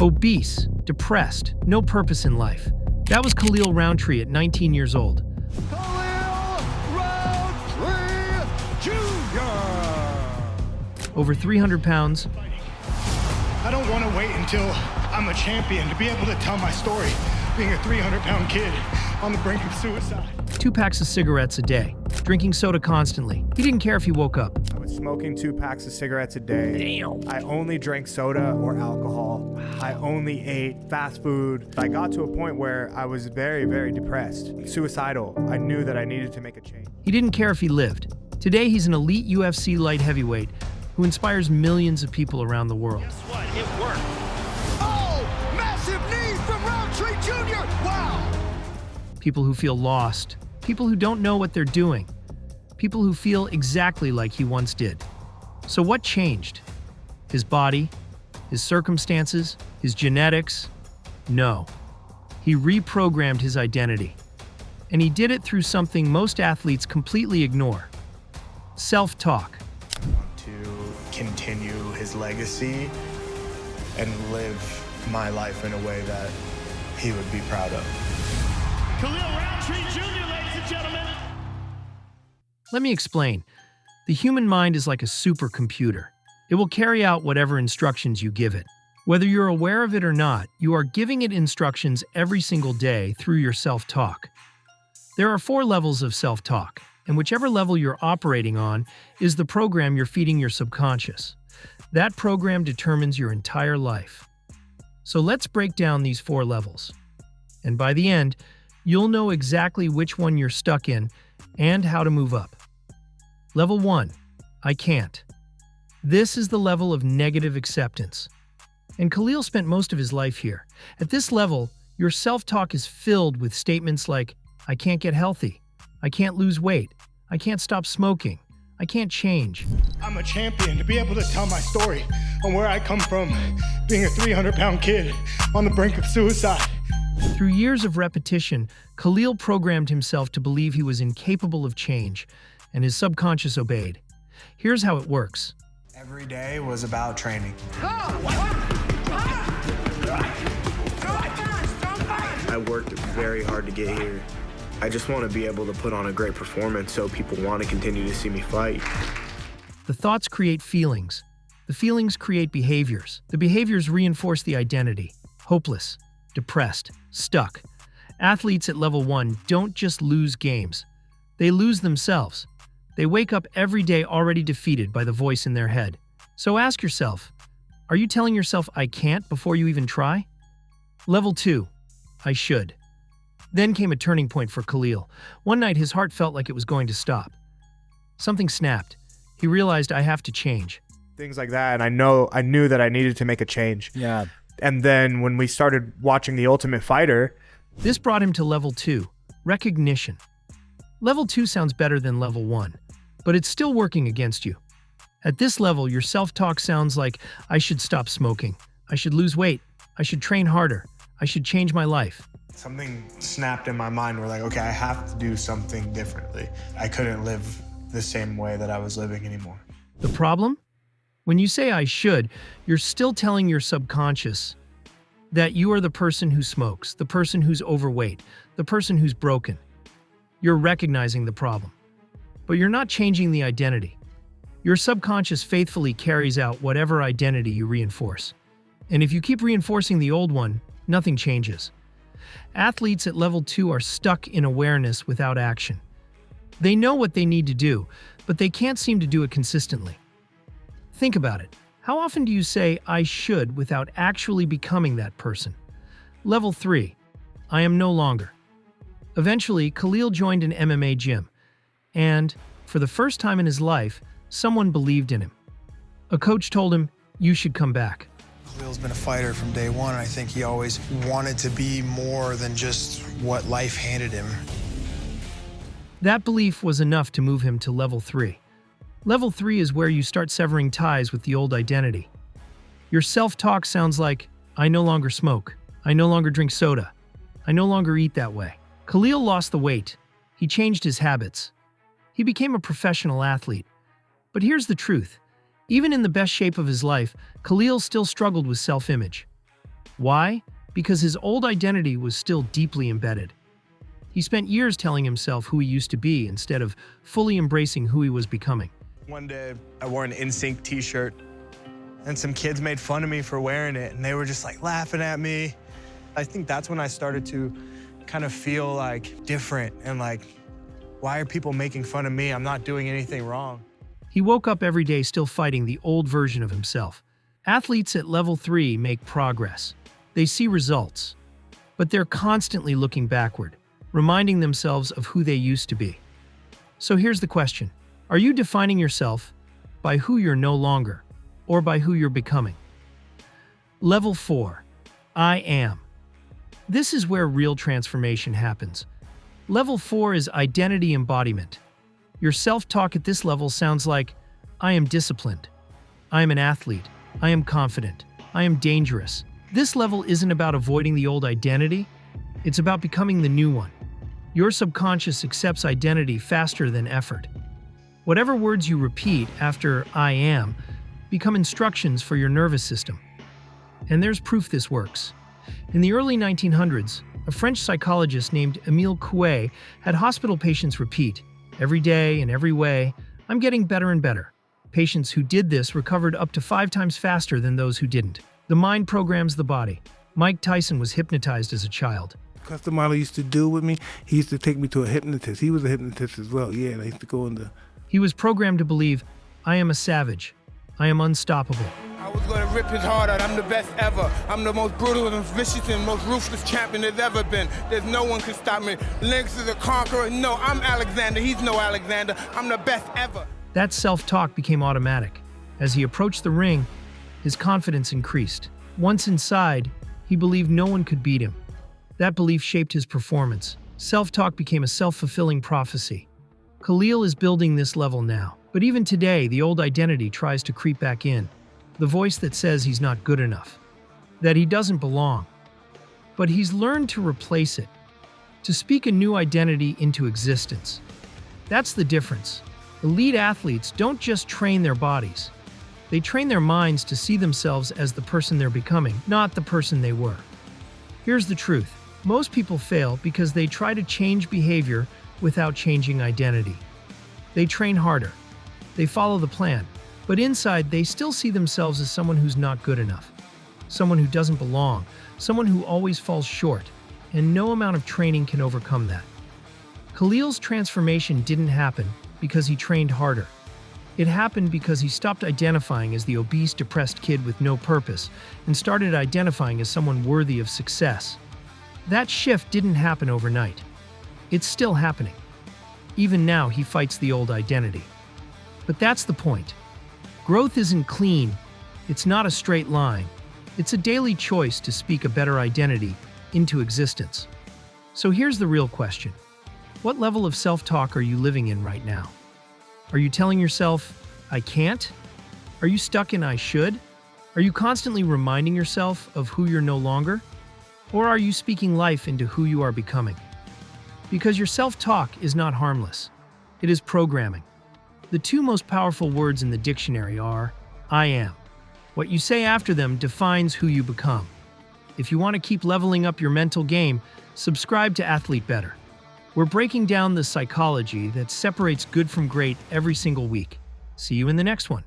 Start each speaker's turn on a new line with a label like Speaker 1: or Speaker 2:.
Speaker 1: Obese, depressed, no purpose in life. That was Khalil Rountree at 19 years old.
Speaker 2: Khalil Rountree Jr.
Speaker 1: Over 300 pounds,
Speaker 3: I don't want to wait until I'm a champion to be able to tell my story, being a 300-pound kid on the brink of suicide.
Speaker 1: 2 packs of cigarettes a day, drinking soda constantly. He didn't care if he woke up.
Speaker 4: I was smoking 2 packs of cigarettes a day.
Speaker 1: Damn.
Speaker 4: I only drank soda or alcohol. I only ate fast food. I got to a point where I was very, very depressed, suicidal. I knew that I needed to make a change.
Speaker 1: He didn't care if he lived. Today, he's an elite UFC light heavyweight who inspires millions of people around the world.
Speaker 2: Guess what? It worked. Oh, massive knee from Rountree Jr. Wow.
Speaker 1: People who feel lost, people who don't know what they're doing, people who feel exactly like he once did. So what changed? His body? His circumstances? His genetics? No. He reprogrammed his identity. And he did it through something most athletes completely ignore: self-talk.
Speaker 4: To continue his legacy and live my life in a way that he would be proud of.
Speaker 2: Khalil Rountree Jr., ladies and gentlemen.
Speaker 1: Let me explain. The human mind is like a supercomputer. It will carry out whatever instructions you give it. Whether you're aware of it or not, you are giving it instructions every single day through your self-talk. There are 4 levels of self-talk, and whichever level you're operating on is the program you're feeding your subconscious. That program determines your entire life. So let's break down these 4 levels. And by the end, you'll know exactly which one you're stuck in and how to move up. Level 1, I can't. This is the level of negative acceptance. And Khalil spent most of his life here. At this level, your self-talk is filled with statements like, I can't get healthy, I can't lose weight, I can't stop smoking, I can't change.
Speaker 3: I'm a champion to be able to tell my story on where I come from, being a 300-pound kid on the brink of suicide.
Speaker 1: Through years of repetition, Khalil programmed himself to believe he was incapable of change, and his subconscious obeyed. Here's how it works.
Speaker 4: Every day was about training. I worked very hard to get here. I just want to be able to put on a great performance so people want to continue to see me fight.
Speaker 1: The thoughts create feelings. The feelings create behaviors. The behaviors reinforce the identity. Hopeless, depressed, stuck. Athletes at level 1 don't just lose games. They lose themselves. They wake up every day already defeated by the voice in their head. So ask yourself, are you telling yourself I can't before you even try? Level 2, I should. Then came a turning point for Khalil. One night his heart felt like it was going to stop. Something snapped. He realized I have to change.
Speaker 4: Things like that, and I knew that I needed to make a change.
Speaker 5: Yeah.
Speaker 4: And then when we started watching The Ultimate Fighter,
Speaker 1: This brought him to level 2, recognition. Level 2 sounds better than level 1, but it's still working against you. At this level, your self-talk sounds like, I should stop smoking, I should lose weight, I should train harder, I should change my life.
Speaker 4: something snapped in my mind. We're like, okay, I have to do something differently. I couldn't live the same way that I was living anymore.
Speaker 1: The problem? When you say I should, you're still telling your subconscious that you are the person who smokes, the person who's overweight, the person who's broken. You're recognizing the problem, but you're not changing the identity. Your subconscious faithfully carries out whatever identity you reinforce. And if you keep reinforcing the old one, nothing changes. Athletes at level 2 are stuck in awareness without action. They know what they need to do, but they can't seem to do it consistently. Think about it. How often do you say, I should, without actually becoming that person? Level 3. I am no longer. Eventually, Khalil joined an MMA gym. And, for the first time in his life, someone believed in him. A coach told him, you should come back.
Speaker 6: Khalil's been a fighter from day one. I think he always wanted to be more than just what life handed him.
Speaker 1: That belief was enough to move him to level 3. Level 3 is where you start severing ties with the old identity. Your self-talk sounds like, I no longer smoke, I no longer drink soda, I no longer eat that way. Khalil lost the weight. He changed his habits. He became a professional athlete. But here's the truth. Even in the best shape of his life, Khalil still struggled with self-image. Why? Because his old identity was still deeply embedded. He spent years telling himself who he used to be instead of fully embracing who he was becoming.
Speaker 4: One day, I wore an NSYNC t-shirt, and some kids made fun of me for wearing it, and they were just like laughing at me. I think that's when I started to kind of feel like different and like, why are people making fun of me? I'm not doing anything wrong.
Speaker 1: He woke up every day still fighting the old version of himself. Athletes at level 3 make progress. They see results, but they're constantly looking backward, reminding themselves of who they used to be. So here's the question. Are you defining yourself by who you're no longer, or by who you're becoming? Level 4. I am. This is where real transformation happens. Level 4 is identity embodiment. Your self-talk at this level sounds like, I am disciplined. I am an athlete. I am confident. I am dangerous. This level isn't about avoiding the old identity. It's about becoming the new one. Your subconscious accepts identity faster than effort. Whatever words you repeat after I am become instructions for your nervous system. And there's proof this works. In the early 1900s, a French psychologist named Émile Coué had hospital patients repeat, every day and every way, I'm getting better and better. Patients who did this recovered up to 5 times faster than those who didn't. The mind programs the body. Mike Tyson was hypnotized as a child.
Speaker 5: Custom model used to do with me, he used to take me to a hypnotist. He was a hypnotist as well, yeah, and I used to go in the...
Speaker 1: He was programmed to believe, I am a savage. I am unstoppable.
Speaker 7: I was gonna rip his heart out. I'm the best ever. I'm the most brutal and vicious and most ruthless champion there's ever been. There's no one can stop me. Lynx is a conqueror. No, I'm Alexander. He's no Alexander. I'm the best ever.
Speaker 1: That self-talk became automatic. As he approached the ring, his confidence increased. Once inside, he believed no one could beat him. That belief shaped his performance. Self-talk became a self-fulfilling prophecy. Khalil is building this level now. But even today, the old identity tries to creep back in. The voice that says he's not good enough, that he doesn't belong. But he's learned to replace it, to speak a new identity into existence. That's the difference. Elite athletes don't just train their bodies. They train their minds to see themselves as the person they're becoming, not the person they were. Here's the truth. Most people fail because they try to change behavior without changing identity. They train harder. They follow the plan. But inside, they still see themselves as someone who's not good enough, someone who doesn't belong, someone who always falls short, and no amount of training can overcome that. Khalil's transformation didn't happen because he trained harder. It happened because he stopped identifying as the obese, depressed kid with no purpose and started identifying as someone worthy of success. That shift didn't happen overnight. It's still happening. Even now, he fights the old identity. But that's the point. Growth isn't clean. It's not a straight line. It's a daily choice to speak a better identity into existence. So here's the real question. What level of self-talk are you living in right now? Are you telling yourself, I can't? Are you stuck in I should? Are you constantly reminding yourself of who you're no longer? Or are you speaking life into who you are becoming? Because your self-talk is not harmless. It is programming. The 2 most powerful words in the dictionary are, I am. What you say after them defines who you become. If you want to keep leveling up your mental game, subscribe to Athlete Better. We're breaking down the psychology that separates good from great every single week. See you in the next one.